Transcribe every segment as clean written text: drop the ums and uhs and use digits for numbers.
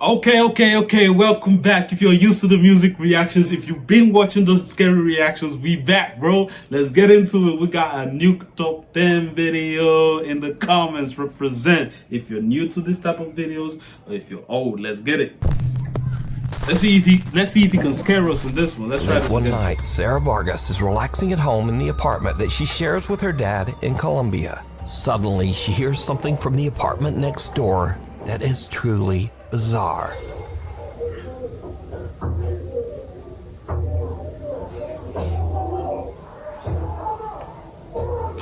Okay. Welcome back. If you're used to the music reactions, if you've been watching those scary reactions, we back, bro. Let's get into it. We got a new top 10 video in the comments. Represent. If you're new to this type of videos, or if you're old, let's get it. Let's see if he can scare us in this one. Let's try this One again. night, Sarah Vargas is relaxing at home in the apartment that she shares with her dad in Colombia. Suddenly, she hears something from the apartment next door that is truly bizarre.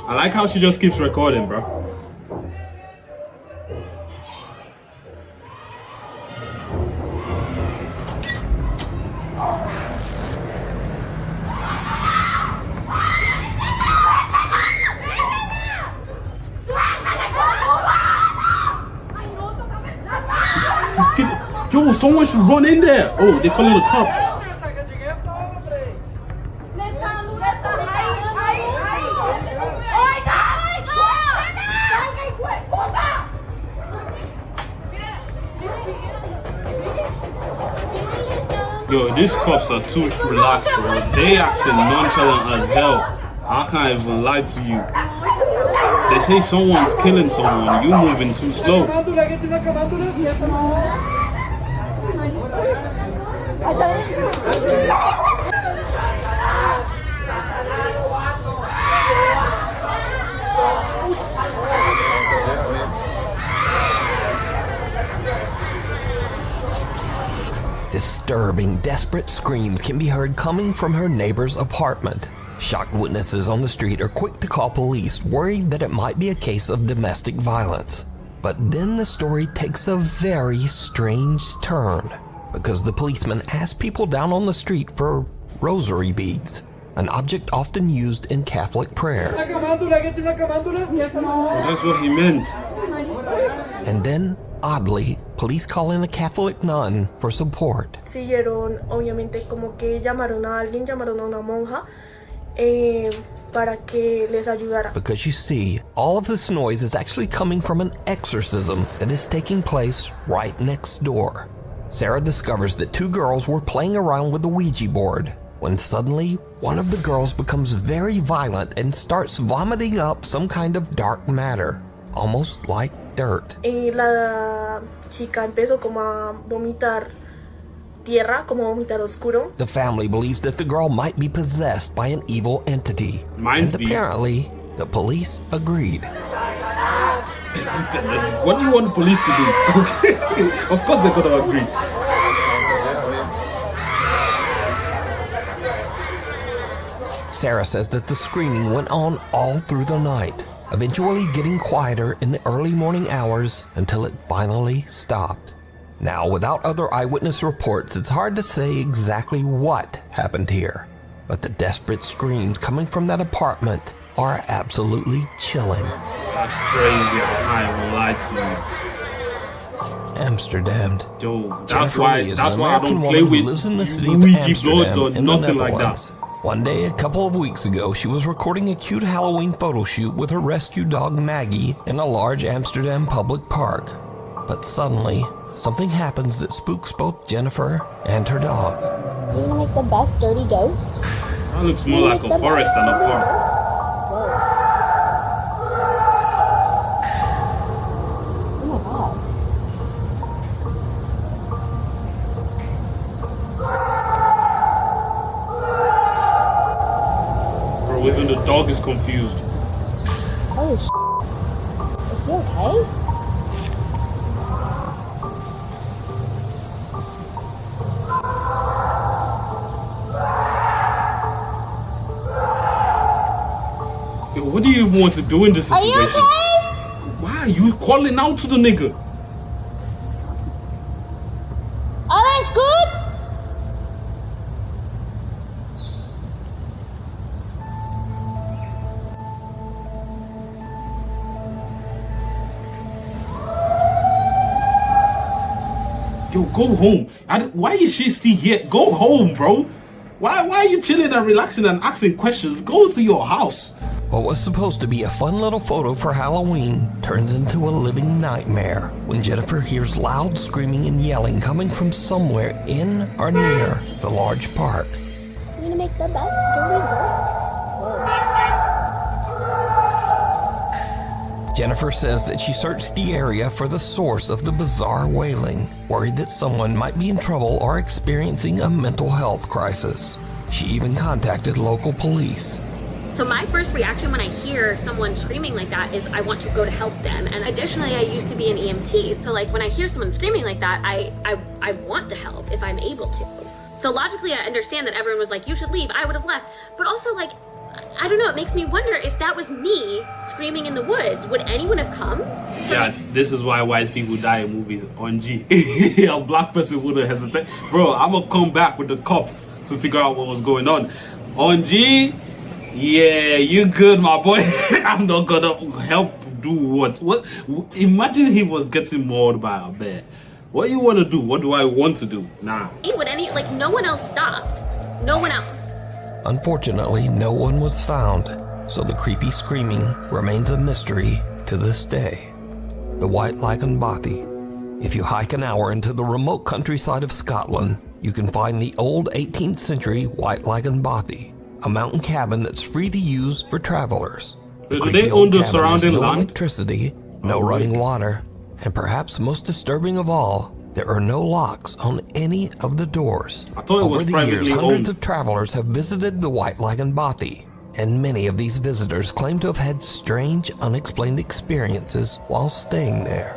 I like how she just keeps recording, bro. Yo, someone should run in there. Oh, they calling the cops. Yo, these cops are too relaxed, bro. They acting nonchalant as hell. I can't even lie to you. They say someone's killing someone. You moving too slow. Disturbing, desperate screams can be heard coming from her neighbor's apartment. Shocked witnesses on the street are quick to call police, worried that it might be a case of domestic violence. But then the story takes a very strange turn, because the policeman asked people down on the street for rosary beads, an object often used in Catholic prayer. Oh, that's what he meant. And then, oddly, police call in a Catholic nun for support. Siguieron, obviamente, como que llamaron a alguien, llamaron a una monja para que les ayudara. Because you see, all of this noise is actually coming from an exorcism that is taking place right next door. Sarah discovers that two girls were playing around with the Ouija board, when suddenly, one of the girls becomes very violent and starts vomiting up some kind of dark matter, almost like dirt. Y la chica empezó como a vomitar tierra, como vomitar oscuro. The family believes that the girl might be possessed by an evil entity. And apparently, the police agreed. What do you want the police to do? Okay. Of course they're gonna agree. Sarah says that the screaming went on all through the night, eventually getting quieter in the early morning hours until it finally stopped. Now, without other eyewitness reports, it's hard to say exactly what happened here, but the desperate screams coming from that apartment are absolutely chilling. That's crazy. I won't lie to you. Amsterdam. Yo, that's Jennifer why Lee is I an American don't play woman who with lives in the city of Luigi boards Amsterdam or in the nothing like Netherlands. that. One day, a couple of weeks ago, she was recording a cute Halloween photo shoot with her rescue dog Maggie in a large Amsterdam public park. But suddenly, something happens that spooks both Jennifer and her dog. You're gonna make the best dirty ghost? That looks more like a forest than a park. Oh my god. Bro, even the dog is confused. Holy sh**. Is he okay? Yo, what do you even want to do in this Are situation? you okay? Why are you calling out to the nigga? Alles gut? Yo, go home. Why is she still here? Go home, bro. Why are you chilling and relaxing and asking questions? Go to your house. What was supposed to be a fun little photo for Halloween turns into a living nightmare when Jennifer hears loud screaming and yelling coming from somewhere in or near the large park. You're gonna make the best story work. Jennifer says that she searched the area for the source of the bizarre wailing, worried that someone might be in trouble or experiencing a mental health crisis. She even contacted local police. So my first reaction when I hear someone screaming like that is I want to go to help them. And additionally, I used to be an EMT. So like when I hear someone screaming like that, I want to help if I'm able to. So logically, I understand that everyone was like, you should leave. I would have left. But also like, I don't know, it makes me wonder if that was me screaming in the woods, would anyone have come? So Yeah, like, this is why white people die in movies on G. A black person wouldn't hesitate. Bro, I'm gonna come back with the cops to figure out what was going on. On G, yeah, you good, my boy. I'm not gonna help do what? Imagine he was getting mauled by a bear. What you wanna do? What do I want to do? Nah. would any, like no one else stopped. No one else. Unfortunately, no one was found, so the creepy screaming remains a mystery to this day. The White Lagan Bothy. If you hike an hour into the remote countryside of Scotland, you can find the old 18th century White Lagan Bothy, a mountain cabin that's free to use for travelers. Do creepy they old own the cabin has surrounding no land? electricity, no running water, and perhaps most disturbing of all, there are no locks on any of the doors. I thought it Over was the years, privately hundreds owned. of travelers have visited the White Lagan Bothy, and many of these visitors claim to have had strange, unexplained experiences while staying there.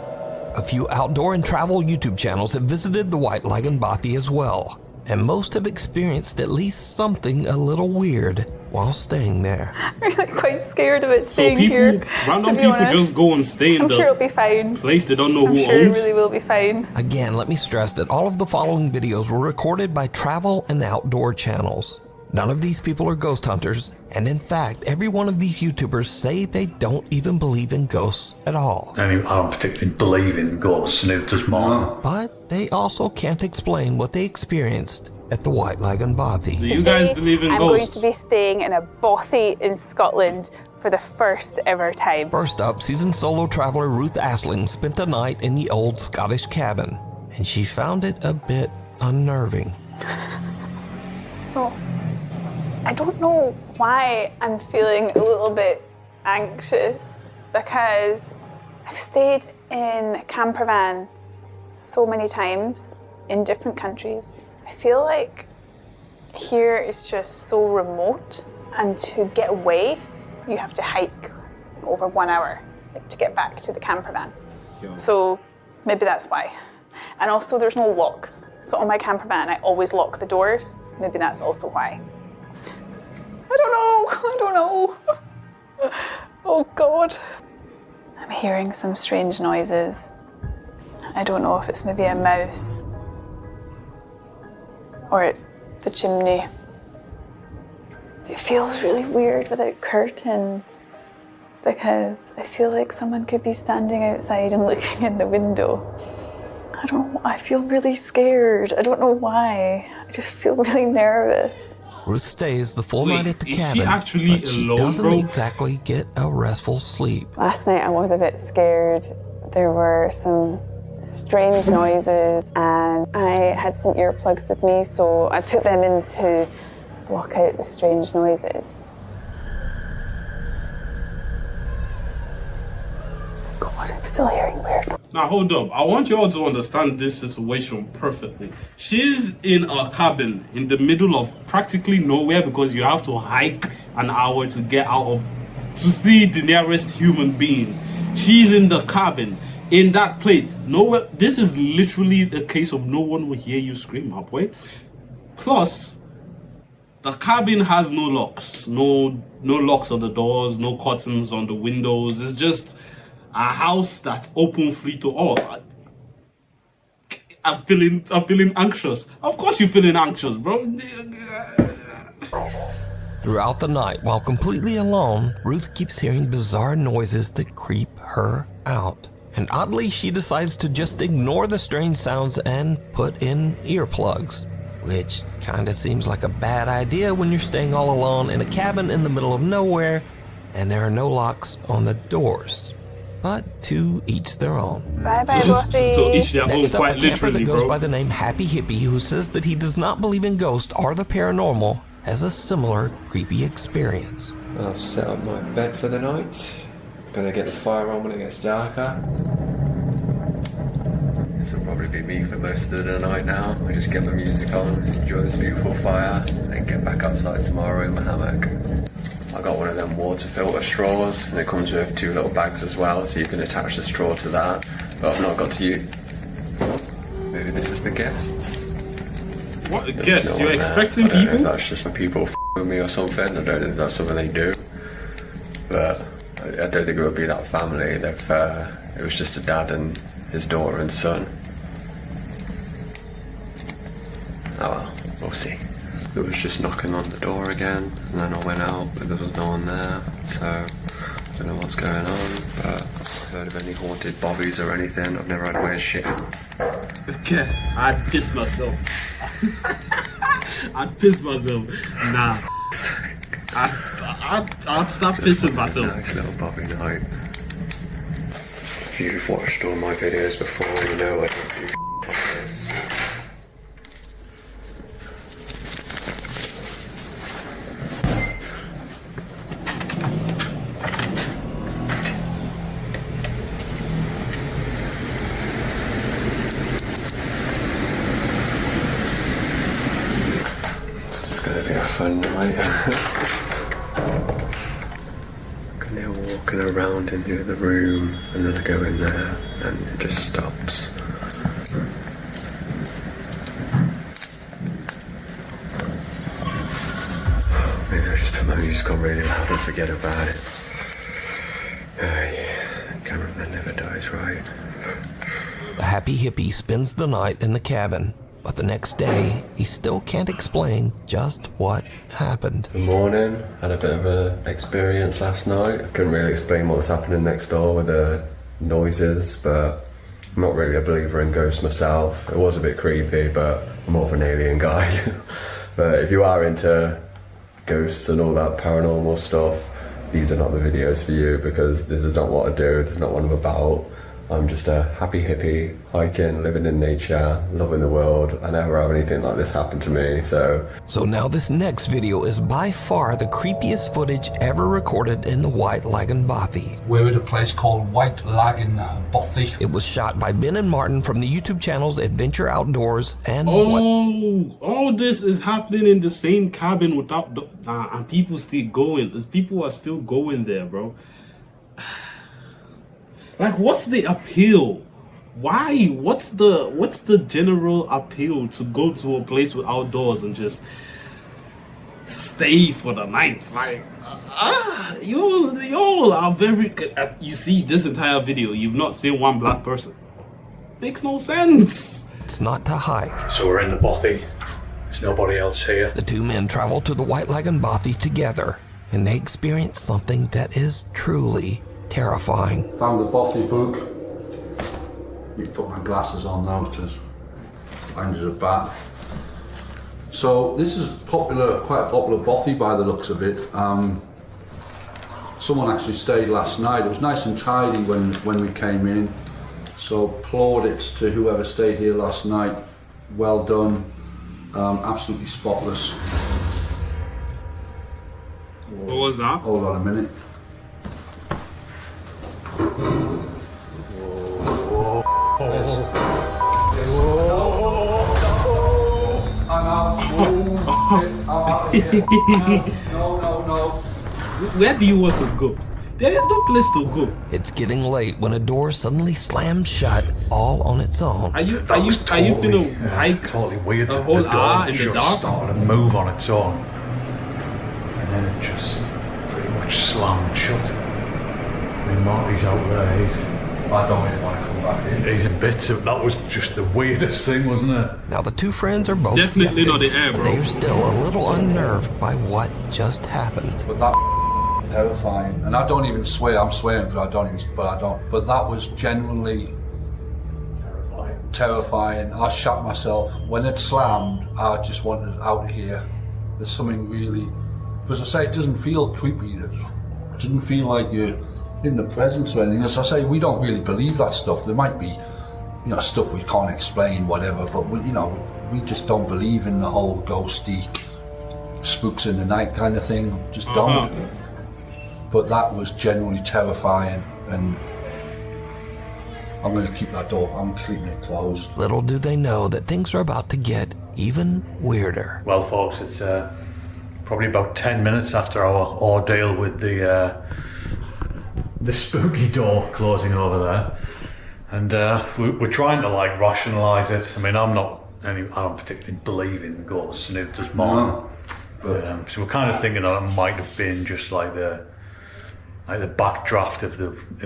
A few outdoor and travel YouTube channels have visited the White Lagan Bothy as well, and most have experienced at least something a little weird while staying there. I'm really quite scared of it So staying people, here. random to be people honest. just go and stay in I'm sure it'll the be fine. place they don't know I'm who sure it owns. really will be fine. Again, let me stress that all of the following videos were recorded by travel and outdoor channels. None of these people are ghost hunters, and in fact, every one of these YouTubers say they don't even believe in ghosts at all. I don't particularly believe in ghosts, neither does mine. But they also can't explain what they experienced at the White Lagan Bothy. Do you guys Today, believe in I'm ghosts? going to be staying in a bothy in Scotland for the first ever time. First up, seasoned solo traveler Ruth Asling spent a night in the old Scottish cabin, and she found it a bit unnerving. So, I don't know why I'm feeling a little bit anxious because I've stayed in a camper van so many times in different countries. I feel like here is just so remote, and to get away, you have to hike over 1 hour to get back to the camper van. So maybe that's why. And also there's no locks. So on my camper van, I always lock the doors. Maybe that's also why. I don't know. Oh God. I'm hearing some strange noises. I don't know if it's maybe a mouse or it's the chimney. It feels really weird without curtains because I feel like someone could be standing outside and looking in the window. I don't know, I feel really scared. I don't know why. I just feel really nervous. Ruth stays the full Wait, night at the is she cabin, actually but she alone, doesn't bro? exactly get a restful sleep. Last night I was a bit scared. There were some strange noises and I had some earplugs with me, so I put them in to block out the strange noises. God, I'm still hearing weird noises. Now hold up, I want you all to understand this situation perfectly. She's in a cabin in the middle of practically nowhere because you have to hike an hour to get out of, to see the nearest human being. She's in the cabin, in that place. Nowhere. This is literally the case of no one will hear you scream, my boy. Plus, the cabin has no locks, no locks on the doors, no curtains on the windows. It's just a house that's open, free to all. I'm feeling anxious. Of course you're feeling anxious, bro. Throughout the night, while completely alone, Ruth keeps hearing bizarre noises that creep her out. And oddly, she decides to just ignore the strange sounds and put in earplugs, which kinda seems like a bad idea when you're staying all alone in a cabin in the middle of nowhere and there are no locks on the doors. But to each their own. Bye bye, So Buffy. each their own, Next up, a quite camper literally, that goes bro. by the name Happy Hippie, who says that he does not believe in ghosts or the paranormal, has a similar creepy experience. I've set up my bed for the night. Gonna get the fire on when it gets darker. This will probably be me for most of the night now. I just get my music on, enjoy this beautiful fire, and get back outside tomorrow in my hammock. I got one of them water filter straws, and it comes with 2 little bags as well, so you can attach the straw to that. But I've not got to use. Maybe this is the guests. What the There's guess? no You're one there. expecting I don't know if people? that's just people with me or something. I don't know if that's something they do. But I don't think it would be that family. It was just a dad and his daughter and son. Oh well, we'll see. It was just knocking on the door again, and then I went out, but there was no one there, so I don't know what's going on, but I've heard of any haunted bobbies or anything. I've never had weird shit. Okay, I'd piss myself. I'd piss myself. Nah. I'd stop pissing myself. Nice little bobby night. If you've watched all my videos before, you know I don't do like this. It's gonna be a fun night. I'm now walking around into the room, and then I go in there, and it just stops. Maybe I just put my music on really loud and forget about it. Cameraman never dies, right? The Happy Hippie spends the night in the cabin, but the next day, he still can't explain just what happened. Good morning. Had a bit of an experience last night. I couldn't really explain what was happening next door with the noises, but I'm not really a believer in ghosts myself. It was a bit creepy, but I'm more of an alien guy. But if you are into ghosts and all that paranormal stuff, these are not the videos for you, because this is not what I do. This is not what I'm about. I'm just a happy hippie, hiking, living in nature, loving the world. I never have anything like this happen to me, so... So now this next video is by far the creepiest footage ever recorded in the White Lagoon Bothy. We're at a place called White Lagoon Bothy. It was shot by Ben and Martin from the YouTube channels Adventure Outdoors and all this is happening in the same cabin without and people still going. People are still going there, bro. Like, what's the appeal? Why? What's the general appeal to go to a place with outdoors and just stay for the night? Like, y'all are very. You see this entire video, you've not seen one black person. Makes no sense. It's not to hike. So we're in the bothy. There's nobody else here. The two men travel to the White Lagoon Bothy together, and they experience something that is truly terrifying. Found the Bothy book. You put my glasses on now, because mine is a bat. So this is quite a popular Bothy by the looks of it. Someone actually stayed last night. It was nice and tidy when we came in. So plaudits to whoever stayed here last night. Well done. Absolutely spotless. What was that? Hold on a minute. No. Where do you want to go? There is no place to go. It's getting late when a door suddenly slams shut all on its own. Are you finna hike Totally weird. the that whole the door hour in the just dark? started to move on its own, and then it just pretty much slammed shut. I mean, Marty's out there. I don't really want to come back in. He's in bits. That was just the weirdest thing, wasn't it? Now the two friends are both Definitely not skeptics, the air, but bro. they're still a little unnerved by what just happened. But that terrifying, and I don't even swear. I'm swearing, but I don't. But that was genuinely terrifying. I shot myself when it slammed. I just wanted out of here. There's something really, because I say it doesn't feel creepy. It doesn't feel like you're in the presence or anything. As I say, we don't really believe that stuff. There might be, stuff we can't explain, whatever, but we just don't believe in the whole ghosty, spooks in the night kind of thing. Just don't. But that was genuinely terrifying, and I'm going to keep that door. I'm keeping it closed. Little do they know that things are about to get even weirder. Well, folks, it's probably about 10 minutes after our ordeal with the spooky door closing over there, and we're trying to like rationalise it. I mean, I don't particularly believe in ghosts, and neither does Martin. So we're kind of thinking that it might have been just like the backdraft of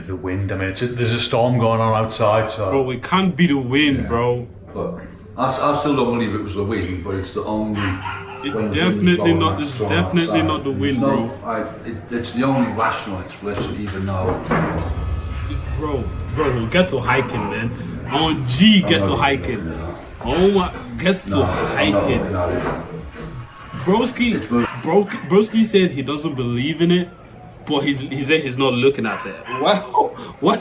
the wind. I mean, there's a storm going on outside, so. Bro, it can't be the wind, bro. But I still don't believe it was the wind, but it's the only. It's definitely not the wind, bro. It's the only rational explanation, even though. Bro, get to hiking, man. On G, get to hiking. Oh my, get to hiking. Broski said he doesn't believe in it, but he said he's not looking at it. Wow, what?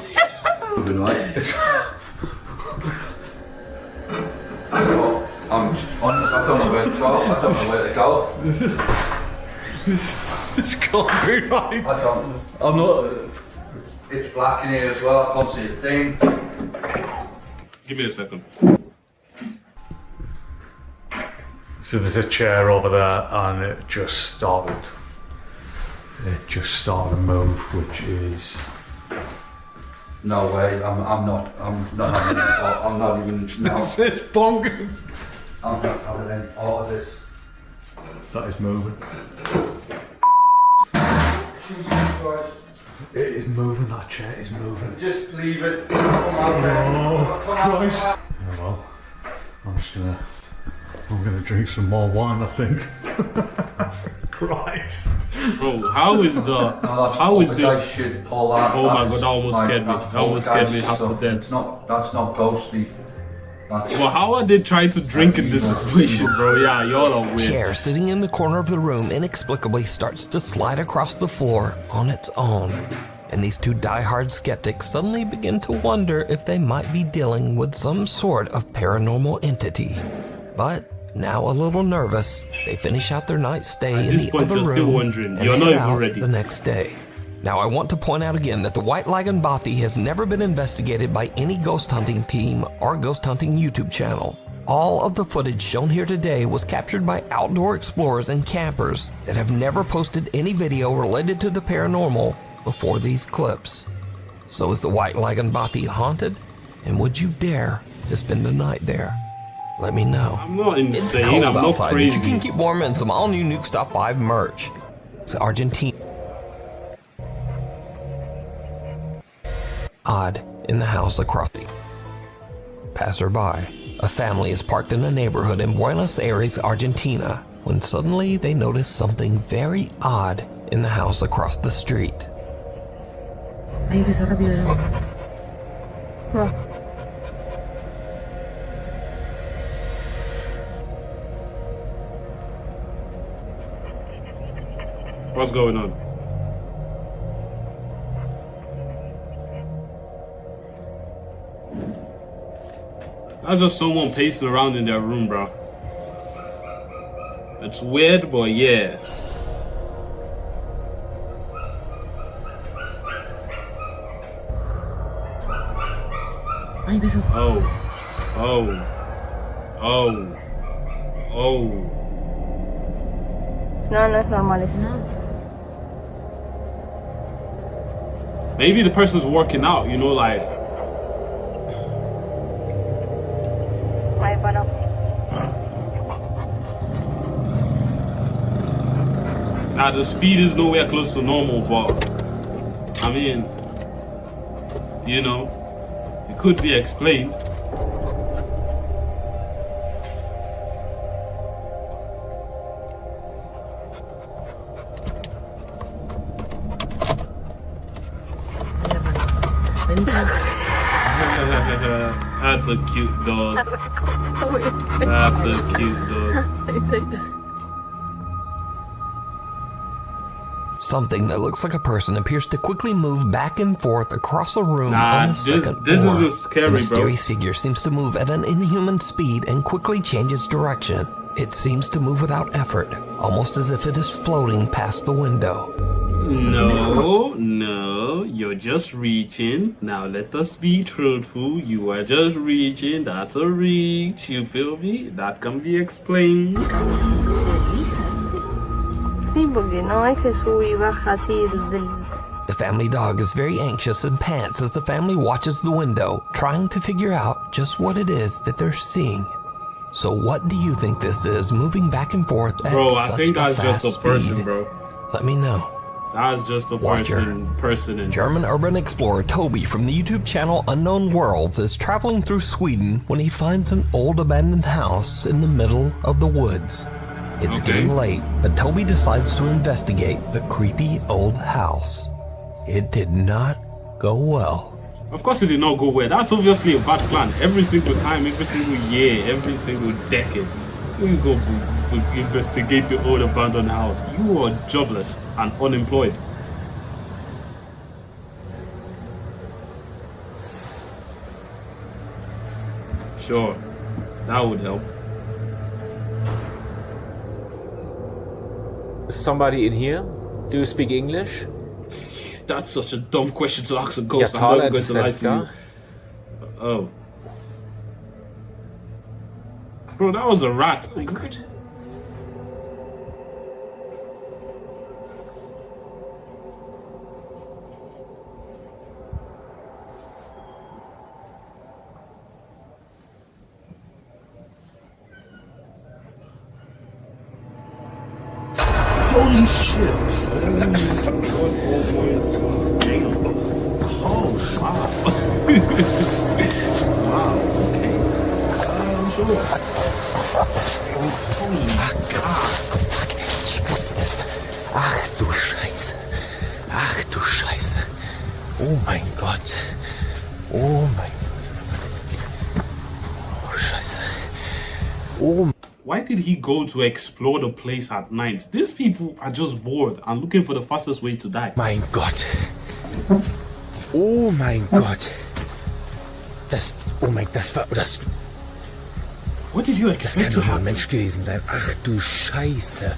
I don't know where to go. This can't be right. I'm not. It's black in here as well. I can't see a thing. Give me a second. So there's a chair over there, and it just started to move, which is. No way. I'm not even. No. This is bonkers. I'm not having any part of this. That is moving. Jesus Christ. It is moving, that chair is moving. Just leave it. Oh, Christ. Oh, well, I'm gonna drink some more wine, I think. Christ. Bro, how is the guys should pull that. Oh my god, that almost scared me. That almost scared me half to death. That's not ghostly. Well, how are they trying to drink in this situation, bro? Yeah, y'all are weird. Chair sitting in the corner of the room inexplicably starts to slide across the floor on its own. And these two diehard skeptics suddenly begin to wonder if they might be dealing with some sort of paranormal entity. But now a little nervous, they finish out their night stay in the other room and head out the next day. Now I want to point out again that the White Lagan Bothy has never been investigated by any ghost hunting team or ghost hunting YouTube channel. All of the footage shown here today was captured by outdoor explorers and campers that have never posted any video related to the paranormal before these clips. So is the White Lagan Bothy haunted? And would you dare to spend the night there? Let me know. I'm not insane, it's cold I'm not outside, crazy. but you can keep warm in some all-new Nuke Stop 5 merch. It's Argentina. Odd in the house across the passerby. A family is parked in a neighborhood in Buenos Aires, Argentina, when suddenly they notice something very odd in the house across the street. What's going on? That's just someone pacing around in their room, bro. It's weird, but yeah. Oh. No es normal eso. Maybe the person's working out, you know, like. Ay, bueno. Now the speed is nowhere close to normal, but I mean, you know, it could be explained. That's a cute dog. That's a cute dog. Something that looks like a person appears to quickly move back and forth across a room Nah, on the this second is floor. just scary, the bro. mysterious figure seems to move at an inhuman speed and quickly changes direction. It seems to move without effort, almost as if it is floating past the window. No, you're just reaching. Now let us be truthful. You are just reaching. That's a reach. You feel me? That can be explained. Sí, porque no es que sube y baja así del... The family dog is very anxious and pants as the family watches the window, trying to figure out just what it is that they're seeing. So what do you think this is, moving back and forth at Bro, I such think a that's fast just a person, speed? bro. Let me know. That's just a person in German urban explorer Toby from the YouTube channel Unknown Worlds is traveling through Sweden when he finds an old abandoned house in the middle of the woods. It's getting late, but Toby decides to investigate the creepy old house. It did not go well. Of course it did not go well. That's obviously a bad plan. Every single time, every single year, every single decade, you go investigate the old abandoned house. You are jobless and unemployed. Sure, that would help. Is somebody in here? Do you speak English? That's such a dumb question to ask a ghost. Ja, I'm talar not inte going to lie to you. svenska. Oh. Bro, that was a rat. Oh my God. Holy shit. Oh, wow. Wow, okay. I'm sure. Holy God. Ich wusste es. Ach du Scheiße. Ach du Scheiße. Oh mein Gott. Oh mein Gott. Oh Scheiße. Oh. Why did he go to explore the place at night? These people are just bored and looking for the fastest way to die. Mein Gott. Oh mein Gott. Das. What did you Das expect kann to doch nur ein happen? Mensch gewesen sein. Ach du Scheiße.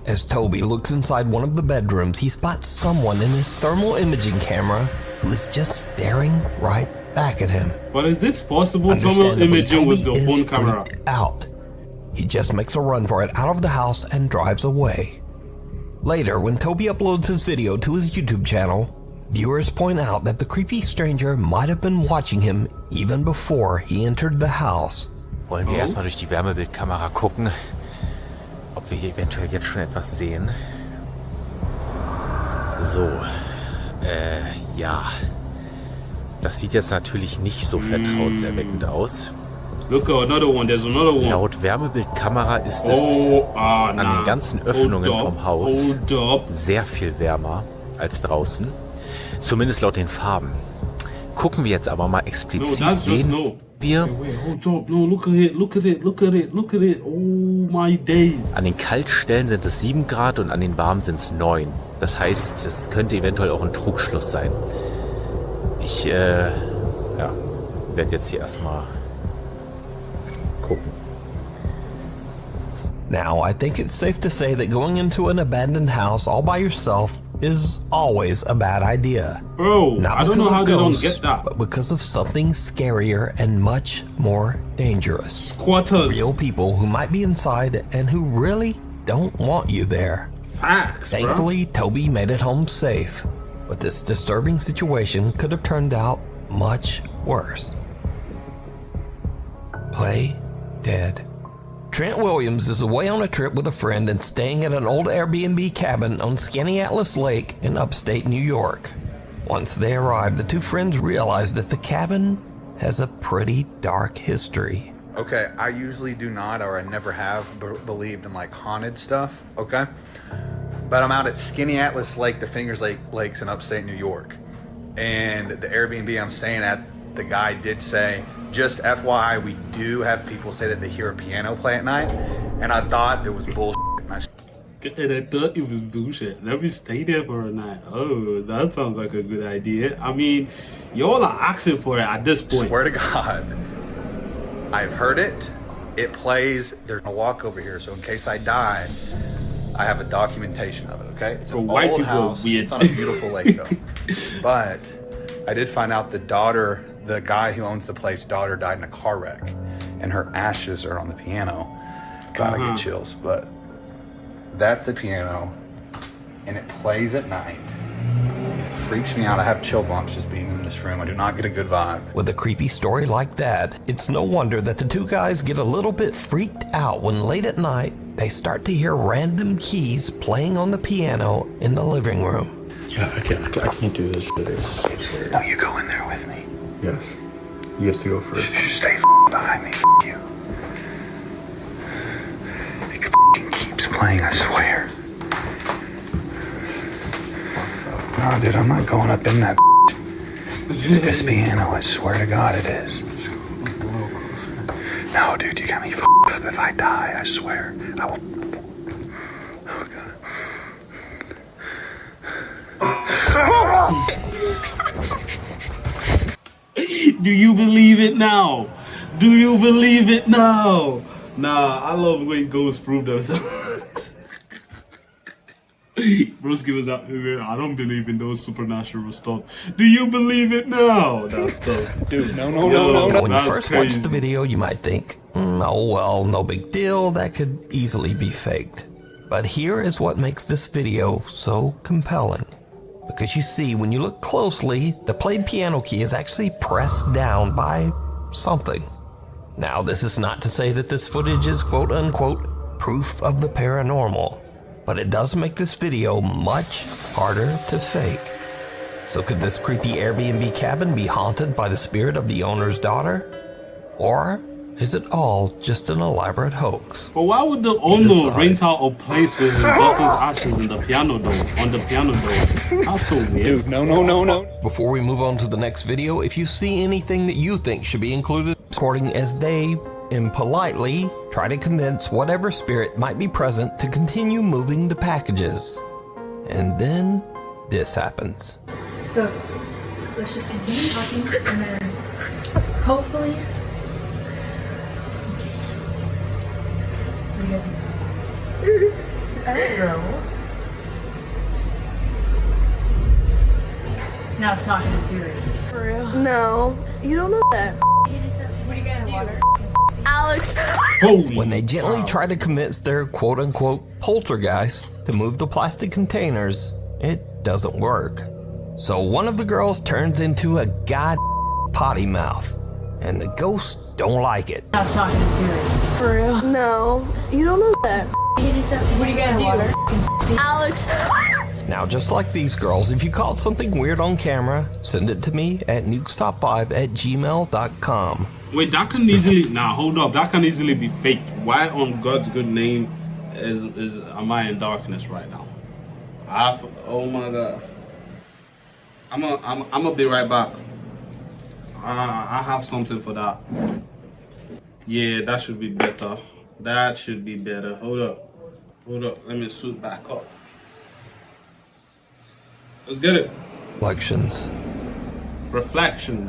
As Toby looks inside one of the bedrooms, he spots someone in his thermal imaging camera who is just staring right back at him. But is this possible? Thermal Understandably, imaging with Toby the is phone camera. freaked out. He just makes a run for it out of the house and drives away. Later, when Toby uploads his video to his YouTube channel, viewers point out that the creepy stranger might have been watching him even before he entered the house. Wollen wir erstmal durch die Wärmebildkamera gucken, ob wir hier eventuell jetzt schon etwas sehen. So, ja. Das sieht jetzt natürlich nicht so vertrauenserweckend aus. Look, another one. There's another one. Laut Wärmebildkamera ist es an den ganzen Öffnungen vom Haus sehr viel wärmer als draußen. Zumindest laut den Farben. Gucken wir jetzt aber mal explizit, sehen wir Hold up. No, look at it. Look at it. Look at it. Look at it. Oh my days. an den Kaltstellen sind es 7 Grad und an den warmen sind es 9. Das heißt, es könnte eventuell auch ein Trugschluss sein. Ich werde jetzt hier erstmal gucken. Now, I think it's safe to say that going into an abandoned house all by yourself is always a bad idea. Bro, Not I don't because know how of they don't ghosts, get that. but because of something scarier and much more dangerous. Squatters. Real people who might be inside and who really don't want you there. Facts, bro. Thankfully, Toby made it home safe, but this disturbing situation could have turned out much worse. Play dead. Trent Williams is away on a trip with a friend and staying at an old Airbnb cabin on Skaneateles Lake in upstate New York. Once they arrive, the two friends realize that the cabin has a pretty dark history. Okay, I usually do not, or I never have believed in like haunted stuff, okay? But I'm out at Skaneateles Lake, the Fingers Lakes in upstate New York. And the Airbnb I'm staying at, the guy did say, just FYI, we do have people say that they hear a piano play at night. And I thought it was bullshit. And And I thought it was bullshit. Let me stay there for a night. Oh, that sounds like a good idea. I mean, y'all are asking for it at this point. Swear to God, I've heard it. It plays. There's a walk over here, so in case I die, I have a documentation of it. Okay, it's an white old people are house. weird. It's on a beautiful lake, though. But I did find out the guy who owns the place, daughter died in a car wreck, and her ashes are on the piano. God, I get chills. But that's the piano, and it plays at night. It freaks me out. I have chill bumps just being in this room. I do not get a good vibe. With a creepy story like that, it's no wonder that the two guys get a little bit freaked out when late at night they start to hear random keys playing on the piano in the living room. Yeah, I can't do this shit. It's weird. No, you go in there with me. Yes. You have to go first. You stay behind me. You. It keeps playing, I swear. No, dude, I'm not going up in that. It's this piano, I swear to God it is. No, dude, you got me up. If I die, I swear, I will. Oh, God. Do you believe it now? Do you believe it now? Nah, I love when ghosts prove themselves. Broski was out here. I don't believe in those supernatural stuff. Do you believe it now? That's tough. Dude, no. When you first watch the video, you might think, oh well, no big deal, that could easily be faked. But here is what makes this video so compelling. Because you see, when you look closely, the played piano key is actually pressed down by something. Now, this is not to say that this footage is quote-unquote proof of the paranormal, but it does make this video much harder to fake. So could this creepy Airbnb cabin be haunted by the spirit of the owner's daughter? Or is it all just an elaborate hoax? But why would the owner rent out a place with his boss's ashes in the piano door, on the piano door? That's so weird. Dude, no. Before we move on to the next video, if you see anything that you think should be included, according as they impolitely try to convince whatever spirit might be present to continue moving the packages. And then this happens. So let's just continue talking and then hopefully what do you guys think? I don't know. Now it's not gonna do it. For real? No, you don't know that. What are you gonna do? Alex. When they gently try to convince their quote-unquote poltergeist to move the plastic containers, it doesn't work. So one of the girls turns into a potty mouth, and the ghosts don't like it. Now it's not gonna do it. For real? No, you don't know that. What are you gonna do? Alex. Now, just like these girls, if you caught something weird on camera, send it to me at nukestop5@gmail.com. Wait, that can easily hold up. That can easily be faked. Why on God's good name am I in darkness right now? Oh my God. I'm gonna be right back. I have something for that. Yeah, that should be better. That should be better. Hold up. Let me suit back up. Let's get it. Reflections.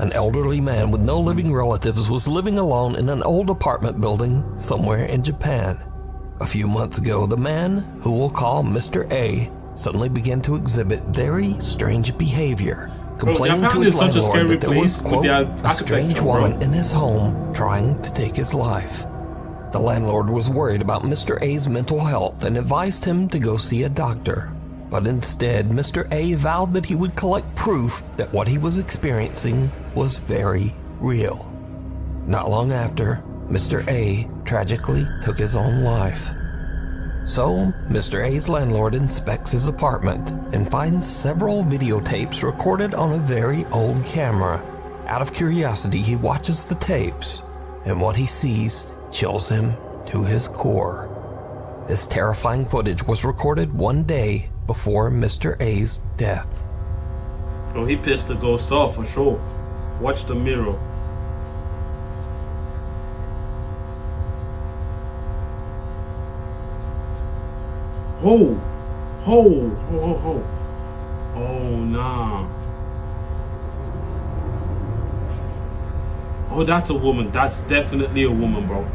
An elderly man with no living relatives was living alone in an old apartment building somewhere in Japan. A few months ago, the man, who we'll call Mr. A, suddenly began to exhibit very strange behavior, complaining to his landlord that there was, quote, a strange woman in his home trying to take his life. The landlord was worried about Mr. A's mental health and advised him to go see a doctor. But instead, Mr. A vowed that he would collect proof that what he was experiencing was very real. Not long after, Mr. A tragically took his own life. So, Mr. A's landlord inspects his apartment and finds several videotapes recorded on a very old camera. Out of curiosity, he watches the tapes, and what he sees chills him to his core. This terrifying footage was recorded one day before Mr. A's death. Oh, he pissed the ghost off for sure. Watch the mirror. Oh, oh, nah. Oh, that's a woman. That's definitely a woman, bro.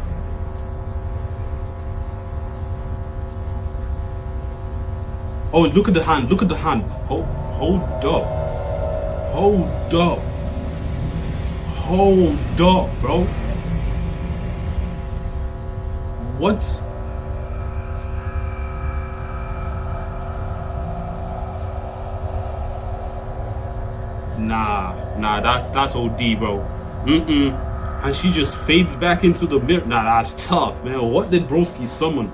Oh, look at the hand. Look at the hand. Oh, hold up. Hold up. Hold up, bro. What? Nah, that's OD, bro. And she just fades back into the mirror. Nah, that's tough, man. What did Broski summon?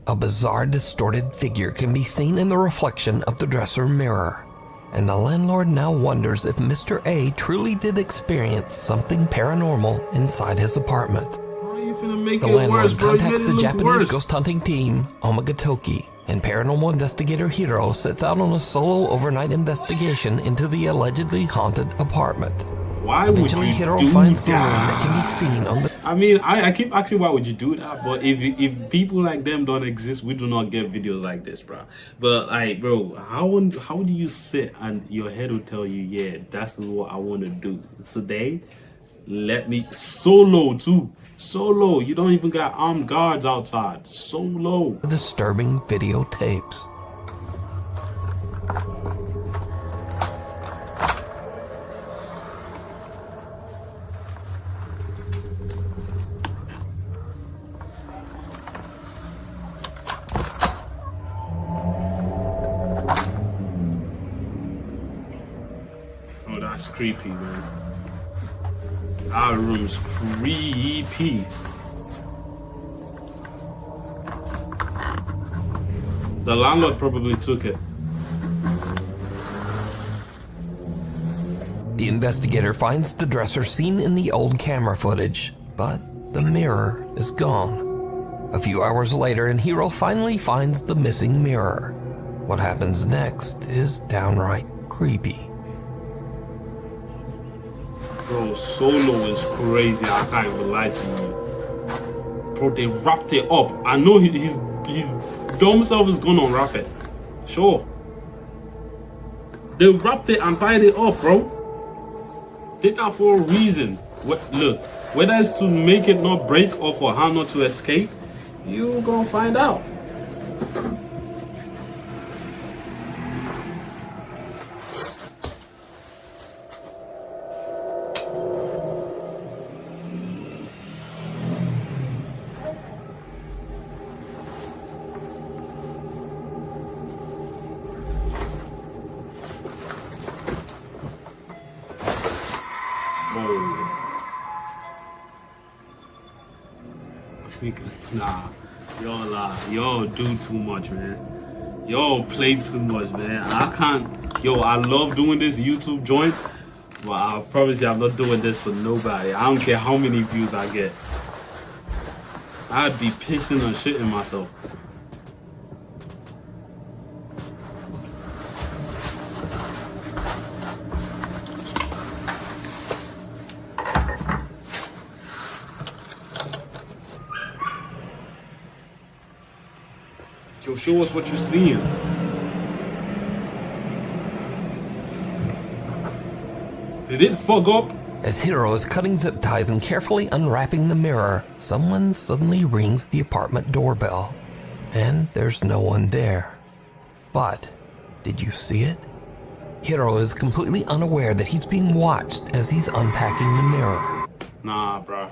A bizarre, distorted figure can be seen in the reflection of the dresser mirror, and the landlord now wonders if Mr. A truly did experience something paranormal inside his apartment. The landlord contacts the Japanese ghost hunting team, Omagatoki, and paranormal investigator Hiro sets out on a solo overnight investigation into the allegedly haunted apartment. Why Eventually, would you Hiro do finds the room that? that can be seen on the... I mean, I keep asking why would you do that, but if people like them don't exist, we do not get videos like this, bro. But like, bro, how do you sit and your head will tell you, yeah, that's what I want to do today? Let me solo too. Solo. You don't even got armed guards outside. Solo. disturbing videotapes. Oh, that's creepy, man. Our room's creepy. The landlord probably took it. The investigator finds the dresser seen in the old camera footage, but the mirror is gone. A few hours later, and Hiro finally finds the missing mirror. What happens next is downright creepy. Bro, Solo is crazy. I can't even lie to you. Bro, they wrapped it up. I know his dumb self is gonna wrap it. Sure. They wrapped it and tied it up, bro. Did that for a reason. Look, whether it's to make it not break or for her not to escape, you gonna find out. Nah, y'all do too much, man. Y'all play too much, man. I can't. Yo, I love doing this YouTube joint, but I promise you, I'm not doing this for nobody. I don't care how many views I get. I'd be pissing and shitting myself. Yo, show us what you're seeing. Did it fuck up? As Hiro is cutting zip ties and carefully unwrapping the mirror, someone suddenly rings the apartment doorbell. And there's no one there. But, did you see it? Hiro is completely unaware that he's being watched as he's unpacking the mirror. Nah, bro.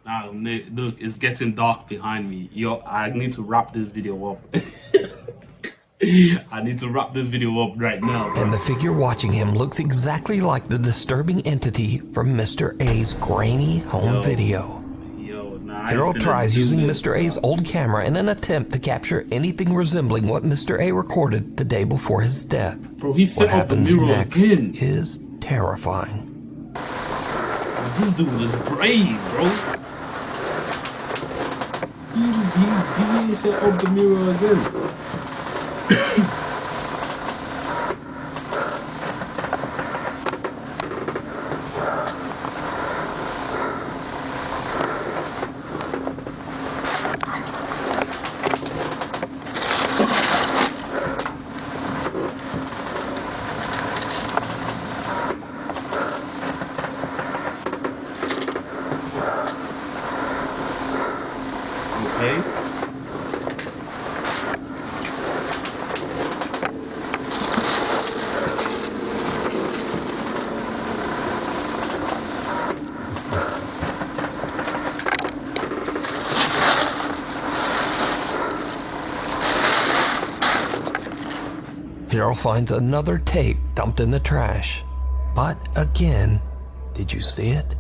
Nah, look, it's getting dark behind me. Yo, I need to wrap this video up. I need to wrap this video up right now, bro. And the figure watching him looks exactly like the disturbing entity from Mr. A's grainy home video. Hiro tries using Mr. A's old camera in an attempt to capture anything resembling what Mr. A recorded the day before his death. Bro, he set what up the happens mirror next again. is terrifying. This dude is brave, bro. He set up the mirror again. Okay. Hiro finds another tape dumped in the trash. But again, did you see it?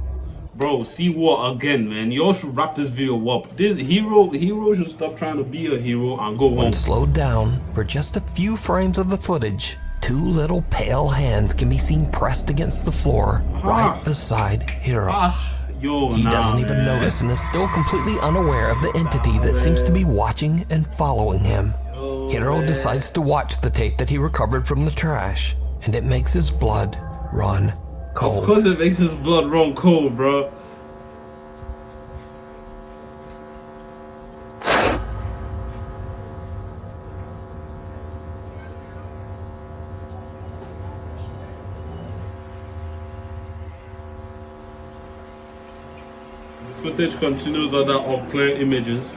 Bro, see what again, man? Y'all should wrap this video up. This hero should stop trying to be a hero and go home. When slowed down for just a few frames of the footage, two little pale hands can be seen pressed against the floor right beside Hiro. He doesn't even notice and is still completely unaware of the entity that seems to be watching and following him. Hiro decides to watch the tape that he recovered from the trash, and it makes his blood run cold. Of course it makes his blood run cold, bro. The footage continues other unclear images.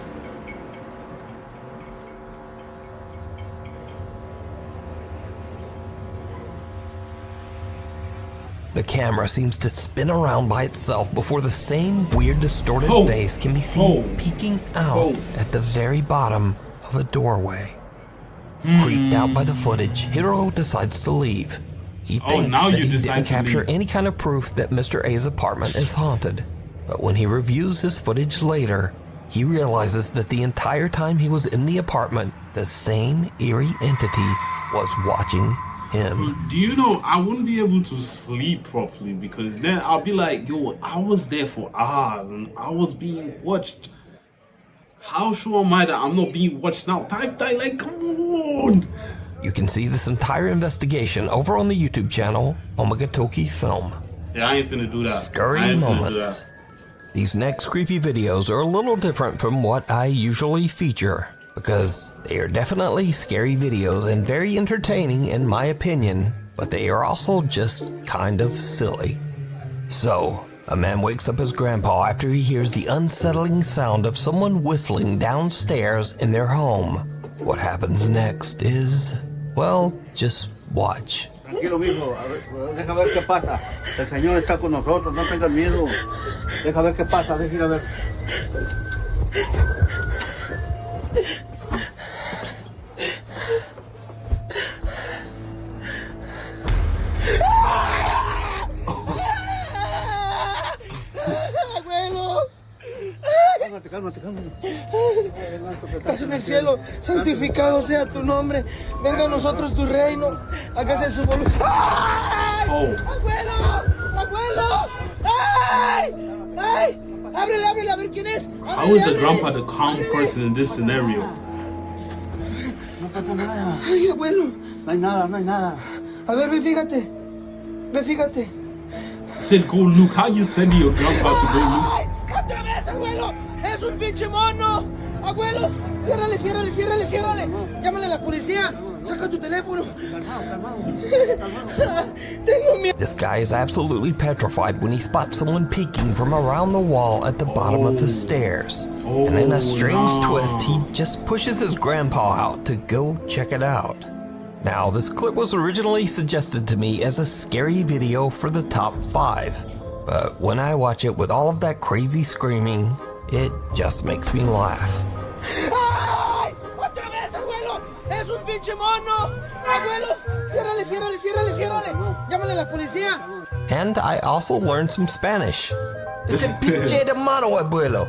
The camera seems to spin around by itself before the same weird distorted face can be seen peeking out at the very bottom of a doorway. Creeped out by the footage, Hiro decides to leave. He thinks that he didn't capture any kind of proof that Mr. A's apartment is haunted. But when he reviews his footage later, he realizes that the entire time he was in the apartment, the same eerie entity was watching him. Do you know, I wouldn't be able to sleep properly because then I'll be like, yo, I was there for hours and I was being watched. How sure am I that I'm not being watched now? Type, like, come on. You can see this entire investigation over on the YouTube channel, Omagatoki Film. Yeah, I ain't finna do that. Scurry moments. These next creepy videos are a little different from what I usually feature, because they are definitely scary videos and very entertaining in my opinion, but they are also just kind of silly. So, a man wakes up his grandpa after he hears the unsettling sound of someone whistling downstairs in their home. What happens next is, well, just watch. Tranquilo, mijo. Deja ver qué pasa. El Señor está con nosotros. No tengas miedo. Deja ver qué pasa. Deja ir a ver. Cálmate. Estás en el cielo, santificado sea tu nombre. Venga a nosotros tu reino. Hágase su voluntad. ¡Abuelo! ¡Ay! Ábrele, a ver quién es. How is the grandpa the calm person in this scenario? No pasa nada. Ay, abuelo. No hay nada. A ver, ve, fíjate. Said go look. How you sending your grandpa to go look? ¡Otra vez, abuelo! ¡Es un pinche mono! ¡Abuelo! ¡Ciérrale! ¡Llámale a la policía! ¡Saca tu teléfono! Tengo miedo. This guy is absolutely petrified when he spots someone peeking from around the wall at the bottom of the stairs. And in a strange twist, he just pushes his grandpa out to go check it out. Now, this clip was originally suggested to me as a scary video for the top 5. But when I watch it with all of that crazy screaming, it just makes me laugh. ¡Ay! ¡Otra vez, abuelo! ¡Es un pinche mono! ¡Abuelo! ¡Ciérrale! ¡Llámale a la policía! And I also learned some Spanish. Es el pinche de mono, abuelo.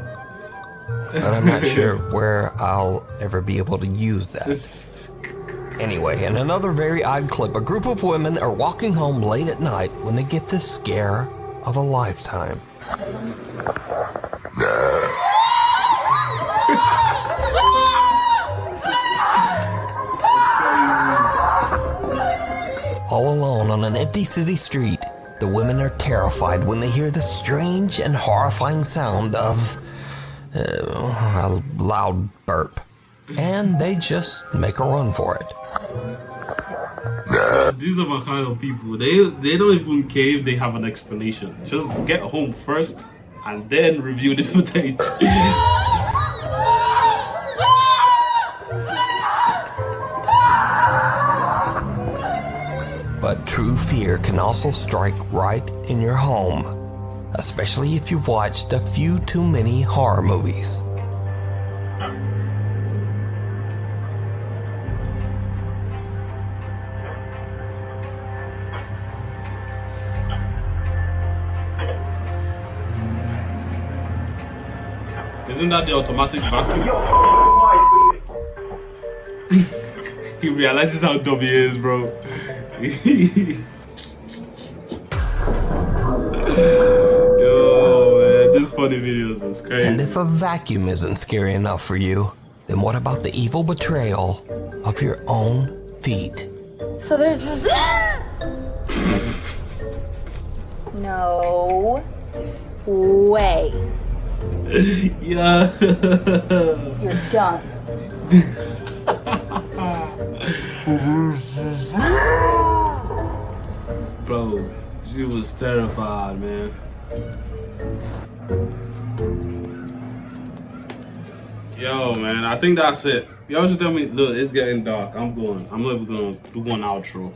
But I'm not sure where I'll ever be able to use that. Anyway, in another very odd clip, a group of women are walking home late at night when they get this scare of a lifetime. All alone on an empty city street, the women are terrified when they hear the strange and horrifying sound of a loud burp. And they just make a run for it. These are my kind of people. They don't even care if they have an explanation. Just get home first and then review the footage. But true fear can also strike right in your home, especially if you've watched a few too many horror movies. Isn't that the automatic vacuum? He realizes how dumb he is, bro. Yo, man, this funny videos is crazy. And if a vacuum isn't scary enough for you, then what about the evil betrayal of your own feet? So there's this. No way. Yeah. You're done. Bro, she was terrified, man. Yo, man, I think that's it. Y'all just tell me, look, it's getting dark. I'm going. I'm not even going to do one outro.